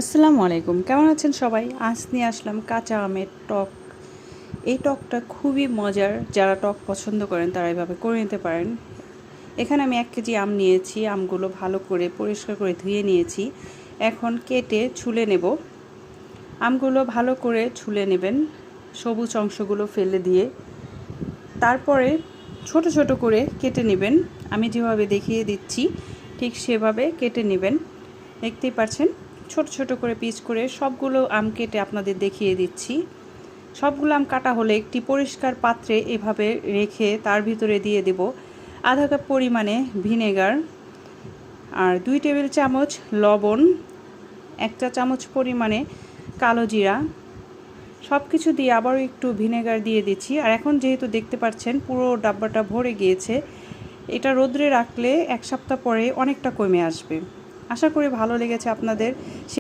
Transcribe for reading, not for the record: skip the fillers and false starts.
আসসালামু আলাইকুম, কেমন আছেন সবাই? আজ নিয়ে আসলাম কাঁচা আমের টক। এই টকটা খুবই মজার। যারা টক পছন্দ করেন তারা এভাবে করে নিতে পারেন। এখানে আমি 1 কেজি আম নিয়েছি। আমগুলো ভালো করে পরিষ্কার করে ধুয়ে নিয়েছি। এখন কেটে ছুলে নেব। আমগুলো ভালো করে ছুলে নেবেন, সবুজ অংশগুলো ফেলে দিয়ে। তারপরে ছোট ছোট করে কেটে নেবেন। আমি যেভাবে দেখিয়ে দিচ্ছি ঠিক সেভাবে কেটে নেবেন। দেখতেই পাচ্ছেন ছোট ছোট করে পিস করে সবগুলো আম কেটে আপনাদের দেখিয়ে দিচ্ছি। সবগুলো আম কাটা হলে একটি পরিষ্কার পাত্রে এভাবে রেখে তার ভিতরে দিয়ে দেব আধা কাপ পরিমাণে ভিনেগার, আর 2 টেবিল চামচ লবণ, 1 চা চামচ পরিমাণে কালো জিরা। সব কিছু দিয়ে আবারও একটু ভিনেগার দিয়ে দিচ্ছি। আর এখন যেহেতু দেখতে পাচ্ছেন পুরো ডাব্বাটা ভরে গিয়েছে, এটা রোদ্রে রাখলে 1 সপ্তাহ পরে অনেকটা কমে আসবে। আশা করি ভালো লেগেছে আপনাদের।